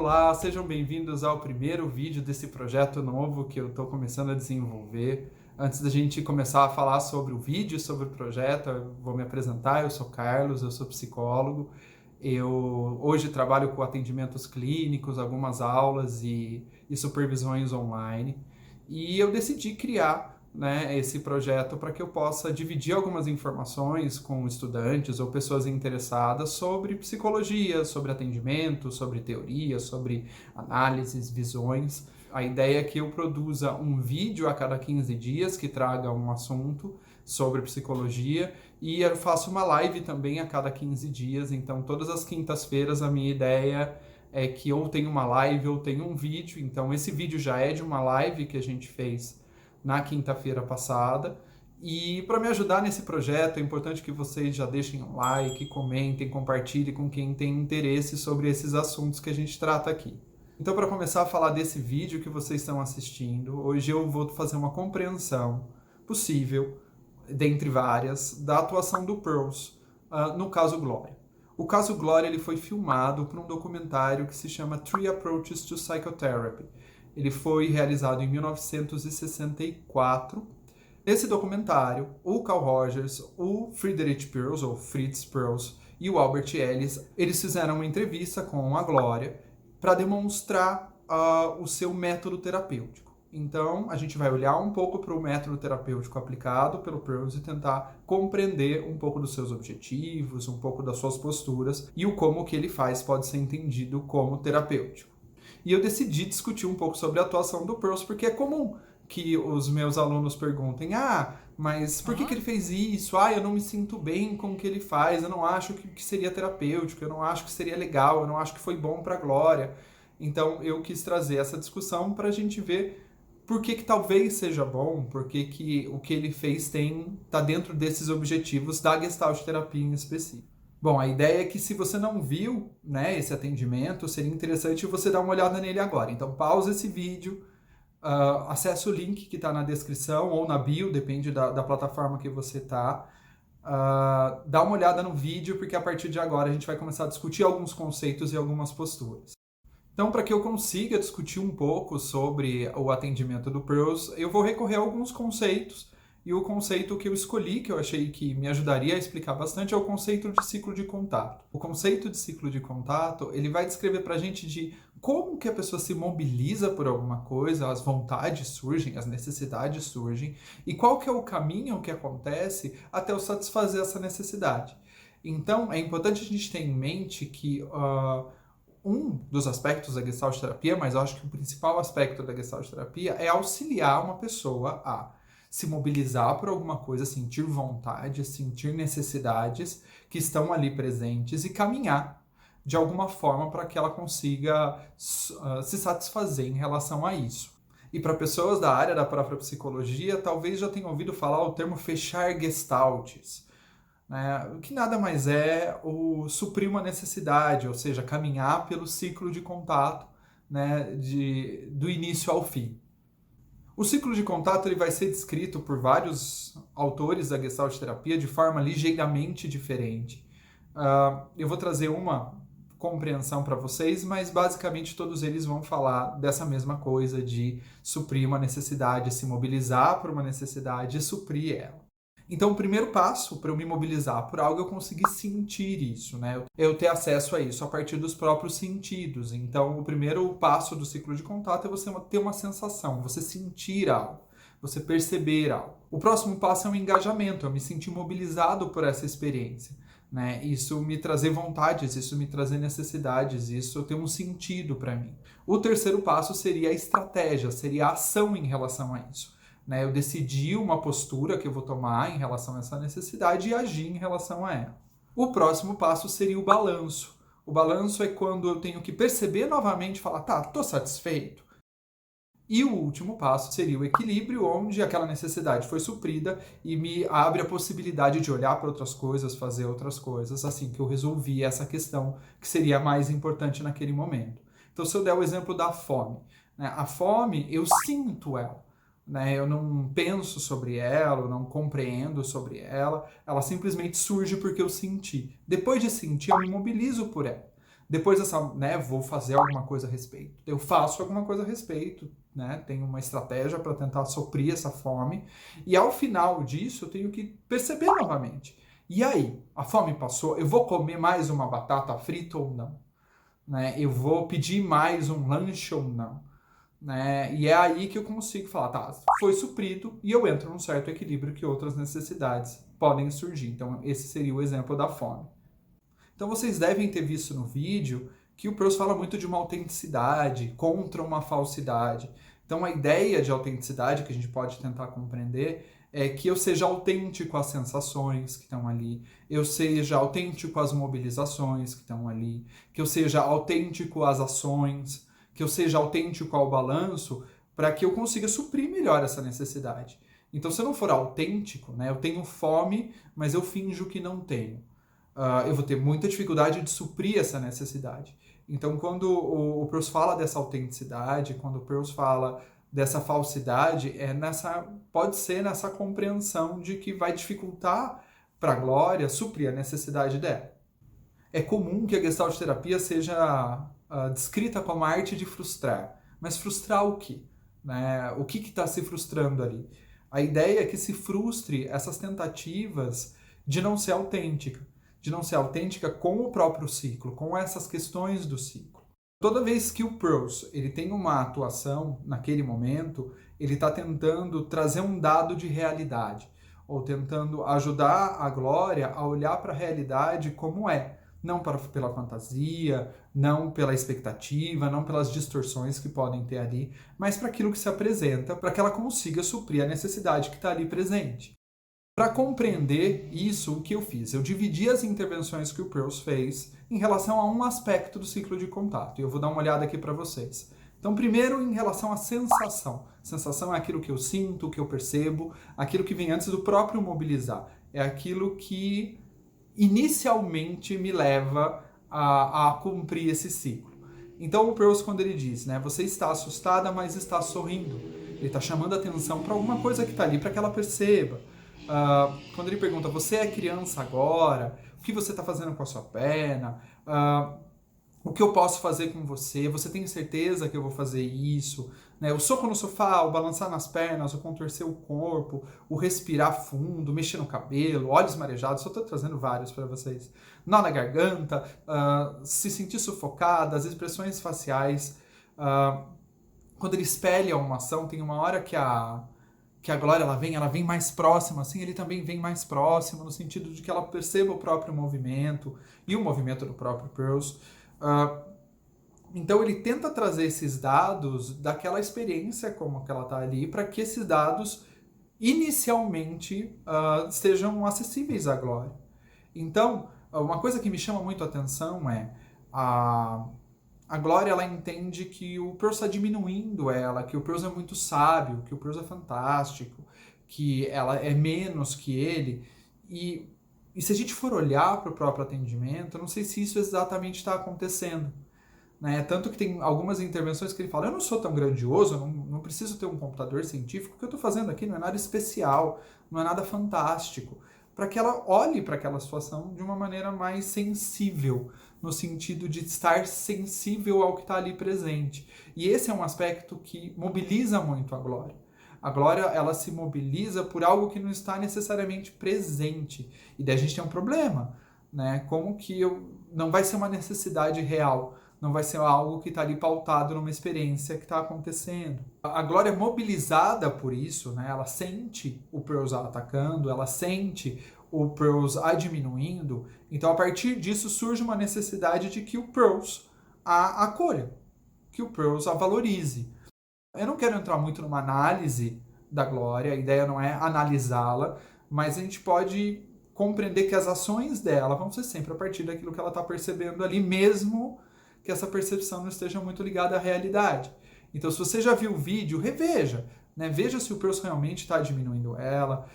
Olá, sejam bem-vindos ao primeiro vídeo desse projeto novo que eu estou começando a desenvolver. Antes da gente começar a falar sobre o vídeo, sobre o projeto, eu vou me apresentar. Eu sou Carlos, eu sou psicólogo. Eu hoje trabalho com atendimentos clínicos, algumas aulas e supervisões online. E eu decidi criar, esse projeto para que eu possa dividir algumas informações com estudantes ou pessoas interessadas sobre psicologia, sobre atendimento, sobre teoria, sobre análises, visões. A ideia é que eu produza um vídeo a cada 15 dias que traga um assunto sobre psicologia e eu faço uma live também a cada 15 dias. Então, todas as quintas-feiras a minha ideia é que ou tem uma live ou tem um vídeo. Então, esse vídeo já é de uma live que a gente fez na quinta-feira passada. E para me ajudar nesse projeto, é importante que vocês já deixem um like, comentem, compartilhem com quem tem interesse sobre esses assuntos que a gente trata aqui. Então, para começar a falar desse vídeo que vocês estão assistindo, hoje eu vou fazer uma compreensão possível, dentre várias, da atuação do Pearls no caso Glória. O caso Glória ele foi filmado por um documentário que se chama Three Approaches to Psychotherapy. Ele foi realizado em 1964. Nesse documentário, o Carl Rogers, o Friedrich Perls, ou Fritz Perls, e o Albert Ellis, eles fizeram uma entrevista com a Glória para demonstrar o seu método terapêutico. Então, a gente vai olhar um pouco para o método terapêutico aplicado pelo Perls e tentar compreender um pouco dos seus objetivos, um pouco das suas posturas e o como que ele faz pode ser entendido como terapêutico. E eu decidi discutir um pouco sobre a atuação do Pearls, porque é comum que os meus alunos perguntem: mas por que ele fez isso? Eu não me sinto bem com o que ele faz, eu não acho que seria terapêutico, eu não acho que seria legal, eu não acho que foi bom para a Glória. Então eu quis trazer essa discussão para a gente ver por que talvez seja bom, por que o que ele fez está dentro desses objetivos da Gestalt terapia em específico. Bom, a ideia é que se você não viu, esse atendimento, seria interessante você dar uma olhada nele agora. Então, pausa esse vídeo, acessa o link que está na descrição ou na bio, depende da plataforma que você está. Dá uma olhada no vídeo, porque a partir de agora a gente vai começar a discutir alguns conceitos e algumas posturas. Então, para que eu consiga discutir um pouco sobre o atendimento do Pearls, eu vou recorrer a alguns conceitos. E o conceito que eu escolhi, que eu achei que me ajudaria a explicar bastante, é o conceito de ciclo de contato. O conceito de ciclo de contato, ele vai descrever para a gente de como que a pessoa se mobiliza por alguma coisa, as vontades surgem, as necessidades surgem, e qual que é o caminho que acontece até eu satisfazer essa necessidade. Então, é importante a gente ter em mente que um dos aspectos da Gestalt terapia, mas eu acho que o principal aspecto da Gestalt terapia é auxiliar uma pessoa a se mobilizar por alguma coisa, sentir vontade, sentir necessidades que estão ali presentes e caminhar de alguma forma para que ela consiga se satisfazer em relação a isso. E para pessoas da área da própria psicologia, talvez já tenham ouvido falar o termo fechar gestaltes, que nada mais é o suprir uma necessidade, ou seja, caminhar pelo ciclo de contato, do início ao fim. O ciclo de contato ele vai ser descrito por vários autores da Gestalt terapia de forma ligeiramente diferente. Eu vou trazer uma compreensão para vocês, mas basicamente todos eles vão falar dessa mesma coisa de suprir uma necessidade, se mobilizar por uma necessidade e suprir ela. Então, o primeiro passo para eu me mobilizar por algo é eu conseguir sentir isso, Eu ter acesso a isso a partir dos próprios sentidos. Então, o primeiro passo do ciclo de contato é você ter uma sensação, você sentir algo, você perceber algo. O próximo passo é o engajamento, eu me sentir mobilizado por essa experiência, Isso me trazer vontades, isso me trazer necessidades, isso ter um sentido para mim. O terceiro passo seria a estratégia, seria a ação em relação a isso. Eu decidi uma postura que eu vou tomar em relação a essa necessidade e agir em relação a ela. O próximo passo seria o balanço. O balanço é quando eu tenho que perceber novamente e falar, estou satisfeito. E o último passo seria o equilíbrio, onde aquela necessidade foi suprida e me abre a possibilidade de olhar para outras coisas, fazer outras coisas, assim que eu resolvi essa questão que seria a mais importante naquele momento. Então, se eu der o exemplo da fome, a fome, eu sinto ela. Eu não penso sobre ela, eu não compreendo sobre ela, ela simplesmente surge porque eu senti. Depois de sentir, eu me mobilizo por ela. Depois dessa, né, vou fazer alguma coisa a respeito. Eu faço alguma coisa a respeito, né? Tenho uma estratégia para tentar suprir essa fome. E ao final disso, eu tenho que perceber novamente. E aí, a fome passou? Eu vou comer mais uma batata frita ou não? Né? Eu vou pedir mais um lanche ou não? Né? E é aí que eu consigo falar, tá, foi suprido e eu entro num certo equilíbrio que outras necessidades podem surgir. Então, esse seria o exemplo da fome. Então, vocês devem ter visto no vídeo que o Peirce fala muito de uma autenticidade contra uma falsidade. Então, a ideia de autenticidade que a gente pode tentar compreender é que eu seja autêntico às sensações que estão ali, eu seja autêntico às mobilizações que estão ali, que eu seja autêntico às ações, que eu seja autêntico ao balanço, para que eu consiga suprir melhor essa necessidade. Então, se eu não for autêntico, né, eu tenho fome, mas eu finjo que não tenho. Eu vou ter muita dificuldade de suprir essa necessidade. Então, quando o Peirce fala dessa autenticidade, quando o Peirce fala dessa falsidade, pode ser nessa compreensão de que vai dificultar para a Glória suprir a necessidade dela. É comum que a Gestalt terapia seja descrita como a arte de frustrar. Mas frustrar o quê? Né? O que está se frustrando ali? A ideia é que se frustre essas tentativas de não ser autêntica. De não ser autêntica com o próprio ciclo, com essas questões do ciclo. Toda vez que o Peirce ele tem uma atuação naquele momento, ele está tentando trazer um dado de realidade, ou tentando ajudar a Glória a olhar para a realidade como é, não pela fantasia, não pela expectativa, não pelas distorções que podem ter ali, mas para aquilo que se apresenta, para que ela consiga suprir a necessidade que está ali presente. Para compreender isso, o que eu fiz? Eu dividi as intervenções que o Peirce fez em relação a um aspecto do ciclo de contato. E eu vou dar uma olhada aqui para vocês. Então, primeiro, em relação à sensação. Sensação é aquilo que eu sinto, que eu percebo, aquilo que vem antes do próprio mobilizar. É aquilo que inicialmente me leva a cumprir esse ciclo. Então, o Peirce, quando ele diz, né, você está assustada, mas está sorrindo. Ele está chamando a atenção para alguma coisa que está ali, para que ela perceba. Quando ele pergunta, você é criança agora? O que você está fazendo com a sua perna? O que eu posso fazer com você? Você tem certeza que eu vou fazer isso? Né? O soco no sofá, o balançar nas pernas, o contorcer o corpo, o respirar fundo, mexer no cabelo, olhos marejados, só estou trazendo vários para vocês. Nó na garganta, se sentir sufocada, as expressões faciais. Quando ele espelha uma ação, tem uma hora que a Glória ela vem mais próxima, assim, ele também vem mais próximo, no sentido de que ela perceba o próprio movimento e o movimento do próprio Peirce. Então ele tenta trazer esses dados daquela experiência como que ela está ali, para que esses dados inicialmente sejam acessíveis à Glória. Então, uma coisa que me chama muito a atenção é a Glória, ela entende que o Peirce está diminuindo ela, que o Peirce é muito sábio, que o Peirce é fantástico, que ela é menos que ele. E se a gente for olhar para o próprio atendimento, eu não sei se isso exatamente está acontecendo. Né? Tanto que tem algumas intervenções que ele fala, eu não sou tão grandioso, não preciso ter um computador científico, o que eu estou fazendo aqui não é nada especial, não é nada fantástico. Para que ela olhe para aquela situação de uma maneira mais sensível, no sentido de estar sensível ao que está ali presente. E esse é um aspecto que mobiliza muito a Glória. A Glória, ela se mobiliza por algo que não está necessariamente presente. E daí a gente tem um problema, né? Como que não vai ser uma necessidade real, não vai ser algo que está ali pautado numa experiência que está acontecendo. A Glória é mobilizada por isso, né? Ela sente o Peirce atacando, ela sente o Peirce a diminuindo. Então, a partir disso, surge uma necessidade de que o Peirce a acolha, que o Peirce a valorize. Eu não quero entrar muito numa análise da Glória, a ideia não é analisá-la, mas a gente pode compreender que as ações dela vão ser sempre a partir daquilo que ela está percebendo ali, mesmo que essa percepção não esteja muito ligada à realidade. Então, se você já viu o vídeo, reveja. Né? Veja se o Peirce realmente está diminuindo ela.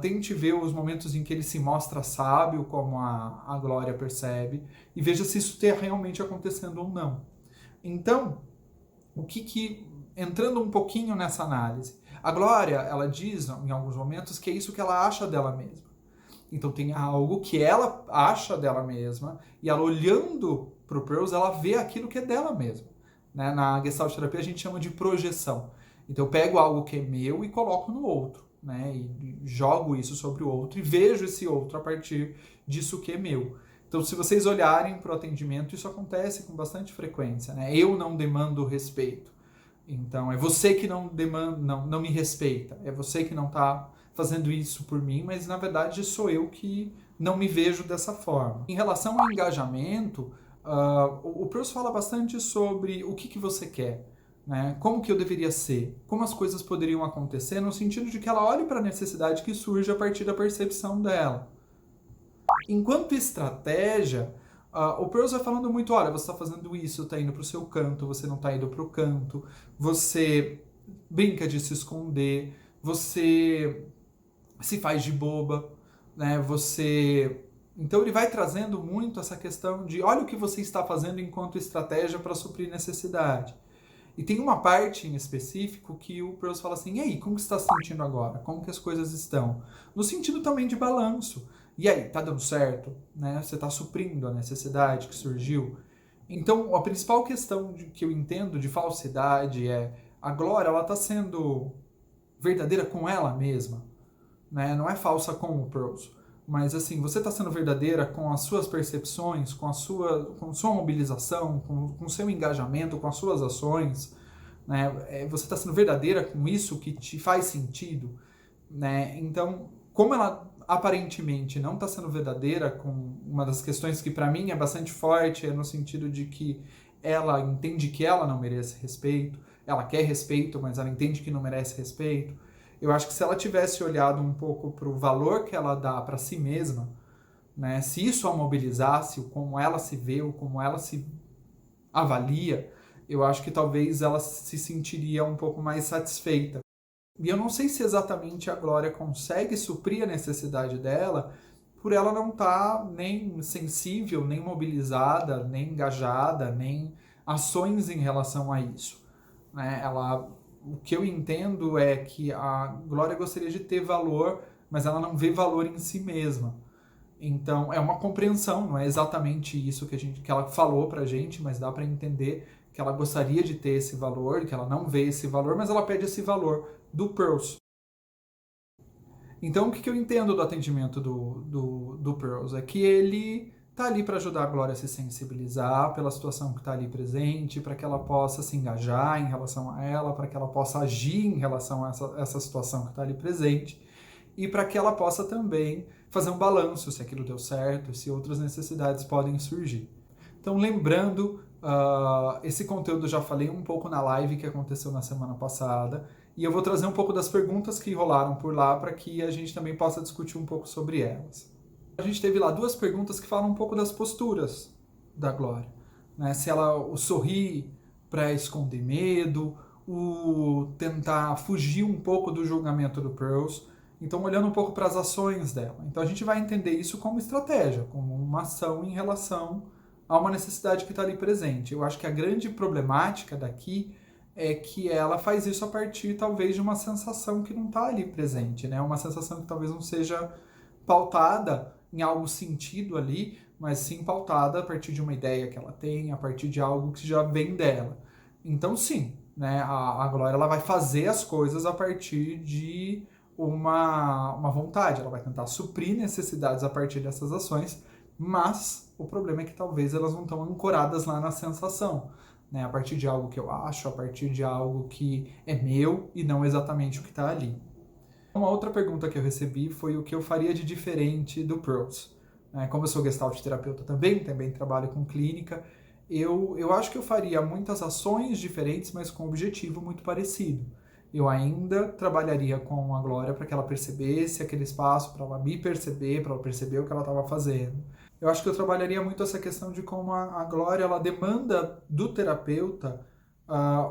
Tente ver os momentos em que ele se mostra sábio, como a Glória percebe, e veja se isso está realmente acontecendo ou não. Então, entrando um pouquinho nessa análise, a Glória, ela diz em alguns momentos que é isso que ela acha dela mesma. Então tem algo que ela acha dela mesma e ela olhando para o Pearls, ela vê aquilo que é dela mesma. Né? Na Gestalt terapia a gente chama de projeção. Então eu pego algo que é meu e coloco no outro, né? E jogo isso sobre o outro e vejo esse outro a partir disso que é meu. Então, se vocês olharem para o atendimento, isso acontece com bastante frequência, né? Eu não demando respeito. Então, é você que não demanda, não me respeita. É você que não está fazendo isso por mim, mas na verdade sou eu que não me vejo dessa forma. Em relação ao engajamento, o Pearls fala bastante sobre o que você quer. Né? Como que eu deveria ser? Como as coisas poderiam acontecer, no sentido de que ela olhe para a necessidade que surge a partir da percepção dela. Enquanto estratégia, o Pearls vai falando muito, olha, você está fazendo isso, está indo para o seu canto, você não está indo para o canto, você brinca de se esconder, você se faz de boba, né? Então ele vai trazendo muito essa questão de, olha o que você está fazendo enquanto estratégia para suprir necessidade. E tem uma parte em específico que o Pearls fala assim, e aí, como você está se sentindo agora? Como que as coisas estão? No sentido também de balanço. E aí, tá dando certo? Né? Você está suprindo a necessidade que surgiu? Então, a principal questão que eu entendo de falsidade é a Glória, ela está sendo verdadeira com ela mesma. Né? Não é falsa com o Pearls. Mas assim, você está sendo verdadeira com as suas percepções, com sua mobilização, com o seu engajamento, com as suas ações, né? Você está sendo verdadeira com isso que te faz sentido, né? Então, como ela aparentemente não está sendo verdadeira com uma das questões que para mim é bastante forte, é no sentido de que ela entende que ela não merece respeito, ela quer respeito, mas ela entende que não merece respeito. Eu acho que se ela tivesse olhado um pouco para o valor que ela dá para si mesma, né, se isso a mobilizasse, o como ela se vê, o como ela se avalia, eu acho que talvez ela se sentiria um pouco mais satisfeita. E eu não sei se exatamente a Glória consegue suprir a necessidade dela por ela não estar nem sensível, nem mobilizada, nem engajada, nem ações em relação a isso. Né? O que eu entendo é que a Glória gostaria de ter valor, mas ela não vê valor em si mesma. Então, é uma compreensão, não é exatamente isso que ela falou pra gente, mas dá para entender que ela gostaria de ter esse valor, que ela não vê esse valor, mas ela pede esse valor do Pearls. Então, o que eu entendo do atendimento do Pearls é que ele tá ali para ajudar a Glória a se sensibilizar pela situação que está ali presente, para que ela possa se engajar em relação a ela, para que ela possa agir em relação a essa situação que está ali presente, e para que ela possa também fazer um balanço se aquilo deu certo, se outras necessidades podem surgir. Então, lembrando, esse conteúdo eu já falei um pouco na live que aconteceu na semana passada, e eu vou trazer um pouco das perguntas que rolaram por lá para que a gente também possa discutir um pouco sobre elas. A gente teve lá 2 perguntas que falam um pouco das posturas da Glória. Né? Se ela o sorrir para esconder medo, o tentar fugir um pouco do julgamento do Pearls. Então, olhando um pouco para as ações dela. Então, a gente vai entender isso como estratégia, como uma ação em relação a uma necessidade que está ali presente. Eu acho que a grande problemática daqui é que ela faz isso a partir, talvez, de uma sensação que não está ali presente. Né? Uma sensação que talvez não seja pautada em algo sentido ali, mas sim pautada a partir de uma ideia que ela tem, a partir de algo que já vem dela. Então, sim, né, a Glória ela vai fazer as coisas a partir de uma vontade, ela vai tentar suprir necessidades a partir dessas ações, mas o problema é que talvez elas não estão ancoradas lá na sensação, né, a partir de algo que eu acho, a partir de algo que é meu e não exatamente o que está ali. Uma outra pergunta que eu recebi foi o que eu faria de diferente do Pearls. Como eu sou Gestalt terapeuta também trabalho com clínica, eu acho que eu faria muitas ações diferentes, mas com um objetivo muito parecido. Eu ainda trabalharia com a Glória para que ela percebesse aquele espaço, para ela me perceber, para ela perceber o que ela estava fazendo. Eu acho que eu trabalharia muito essa questão de como a Glória ela demanda do terapeuta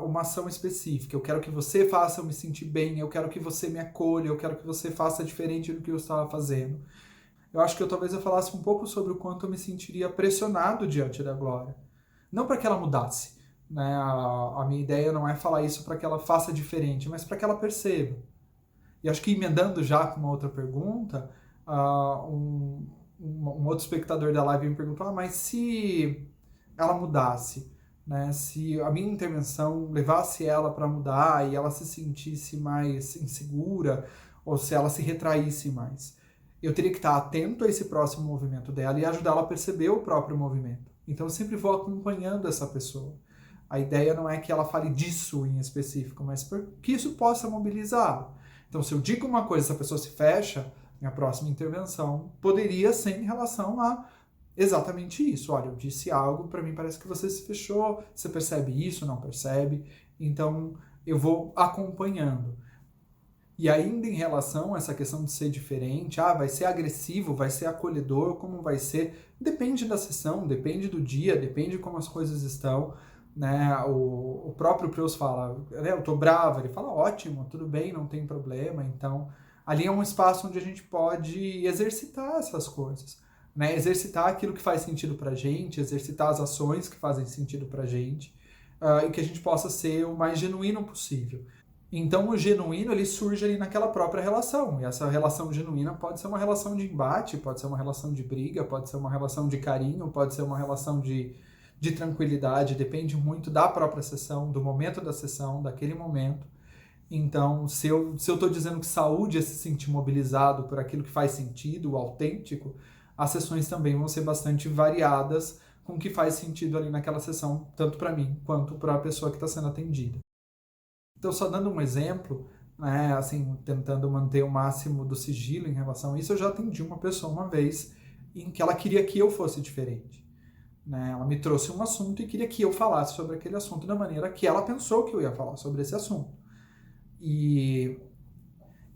uma ação específica. Eu quero que você faça eu me sentir bem, eu quero que você me acolha, eu quero que você faça diferente do que eu estava fazendo. Eu acho que talvez eu falasse um pouco sobre o quanto eu me sentiria pressionado diante da Glória. Não para que ela mudasse. Né? A minha ideia não é falar isso para que ela faça diferente, mas para que ela perceba. E acho que emendando já com uma outra pergunta, Um outro espectador da live me perguntou, mas se ela mudasse, né? Se a minha intervenção levasse ela para mudar e ela se sentisse mais insegura, ou se ela se retraísse mais. Eu teria que estar atento a esse próximo movimento dela e ajudá-la a perceber o próprio movimento. Então eu sempre vou acompanhando essa pessoa. A ideia não é que ela fale disso em específico, mas que isso possa mobilizá-la. Então se eu digo uma coisa e essa pessoa se fecha, minha próxima intervenção poderia ser em relação a exatamente isso. Olha, eu disse algo, para mim parece que você se fechou, você percebe isso, não percebe? Então eu vou acompanhando. E ainda em relação a essa questão de ser diferente, vai ser agressivo, vai ser acolhedor, como vai ser? Depende da sessão, depende do dia, depende de como as coisas estão, né? O próprio Proust fala, né, eu tô brava, ele fala, ótimo, tudo bem, não tem problema. Então, ali é um espaço onde a gente pode exercitar essas coisas, né? Exercitar aquilo que faz sentido pra gente, exercitar as ações que fazem sentido pra gente, e que a gente possa ser o mais genuíno possível. Então o genuíno ele surge ali naquela própria relação, e essa relação genuína pode ser uma relação de embate, pode ser uma relação de briga, pode ser uma relação de carinho, pode ser uma relação de tranquilidade, depende muito da própria sessão, do momento da sessão, daquele momento. Então, se eu estou dizendo que saúde é se sentir mobilizado por aquilo que faz sentido, o autêntico, as sessões também vão ser bastante variadas com o que faz sentido ali naquela sessão, tanto para mim quanto para a pessoa que está sendo atendida. Então, só dando um exemplo, né, assim, tentando manter o máximo do sigilo em relação a isso, eu já atendi uma pessoa uma vez em que ela queria que eu fosse diferente. Né? Ela me trouxe um assunto e queria que eu falasse sobre aquele assunto da maneira que ela pensou que eu ia falar sobre esse assunto. E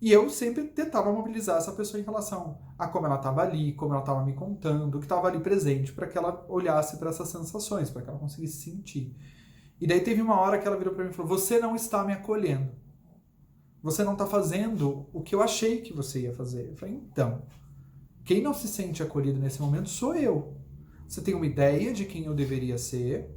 eu sempre tentava mobilizar essa pessoa em relação a como ela estava ali, como ela estava me contando, o que estava ali presente, para que ela olhasse para essas sensações, para que ela conseguisse sentir. E daí teve uma hora que ela virou para mim e falou, você não está me acolhendo. Você não está fazendo o que eu achei que você ia fazer. Eu falei, então, quem não se sente acolhido nesse momento sou eu. Você tem uma ideia de quem eu deveria ser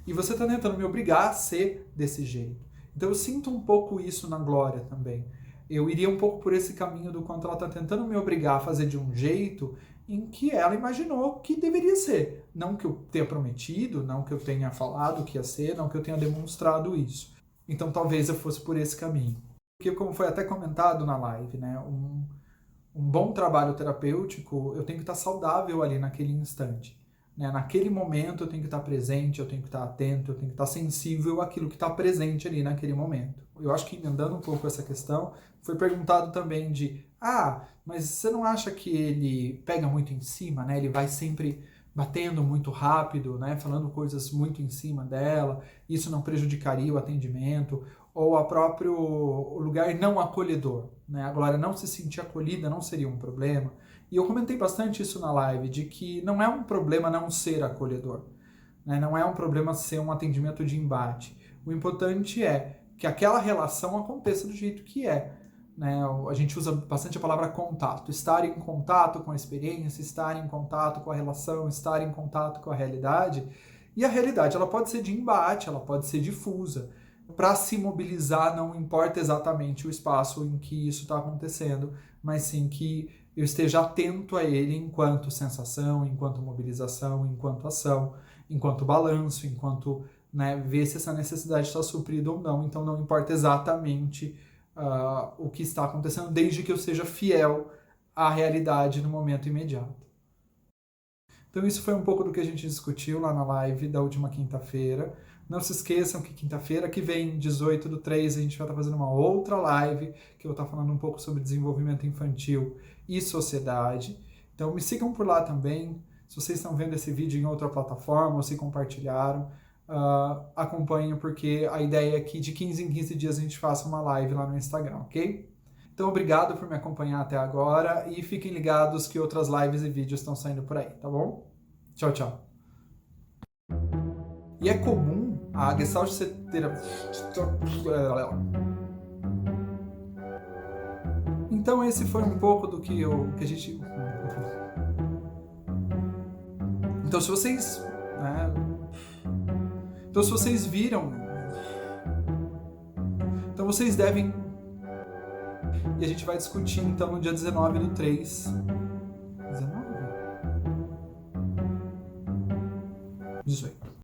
e você está tentando me obrigar a ser desse jeito. Então eu sinto um pouco isso na Glória também. Eu iria um pouco por esse caminho do quanto ela está tentando me obrigar a fazer de um jeito em que ela imaginou que deveria ser. Não que eu tenha prometido, não que eu tenha falado que ia ser, não que eu tenha demonstrado isso. Então talvez eu fosse por esse caminho. Porque como foi até comentado na live, né, um bom trabalho terapêutico, eu tenho que estar saudável ali naquele instante. Né? Naquele momento eu tenho que estar presente, eu tenho que estar atento, eu tenho que estar sensível àquilo que está presente ali naquele momento. Eu acho que emendando um pouco essa questão, foi perguntado também de, mas você não acha que ele pega muito em cima, né? Ele vai sempre batendo muito rápido, né? Falando coisas muito em cima dela, isso não prejudicaria o atendimento, ou o lugar não acolhedor, né? A Glória não se sentir acolhida não seria um problema. E eu comentei bastante isso na live, de que não é um problema não ser acolhedor, né? Não é um problema ser um atendimento de embate. O importante é que aquela relação aconteça do jeito que é. Né? A gente usa bastante a palavra contato. Estar em contato com a experiência, estar em contato com a relação, estar em contato com a realidade. E a realidade ela pode ser de embate, ela pode ser difusa. Para se mobilizar, não importa exatamente o espaço em que isso está acontecendo, mas sim que eu esteja atento a ele enquanto sensação, enquanto mobilização, enquanto ação, enquanto balanço, enquanto ver se essa necessidade está suprida ou não. Então não importa exatamente o que está acontecendo, desde que eu seja fiel à realidade no momento imediato. Então isso foi um pouco do que a gente discutiu lá na live da última quinta-feira. Não se esqueçam que quinta-feira que vem, 18/3, a gente vai estar fazendo uma outra live, que eu vou estar falando um pouco sobre desenvolvimento infantil e sociedade. Então me sigam por lá também. Se vocês estão vendo esse vídeo em outra plataforma ou se compartilharam, acompanhem, porque a ideia é que de 15 em 15 dias a gente faça uma live lá no Instagram, ok? Então obrigado por me acompanhar até agora e fiquem ligados que outras lives e vídeos estão saindo por aí, tá bom? Tchau, tchau. E é comum a Gestalt ser Então esse foi um pouco do que a gente... Então se vocês... Então se vocês viram... Então vocês devem... E a gente vai discutir, então, no dia 19/3. 19? 18.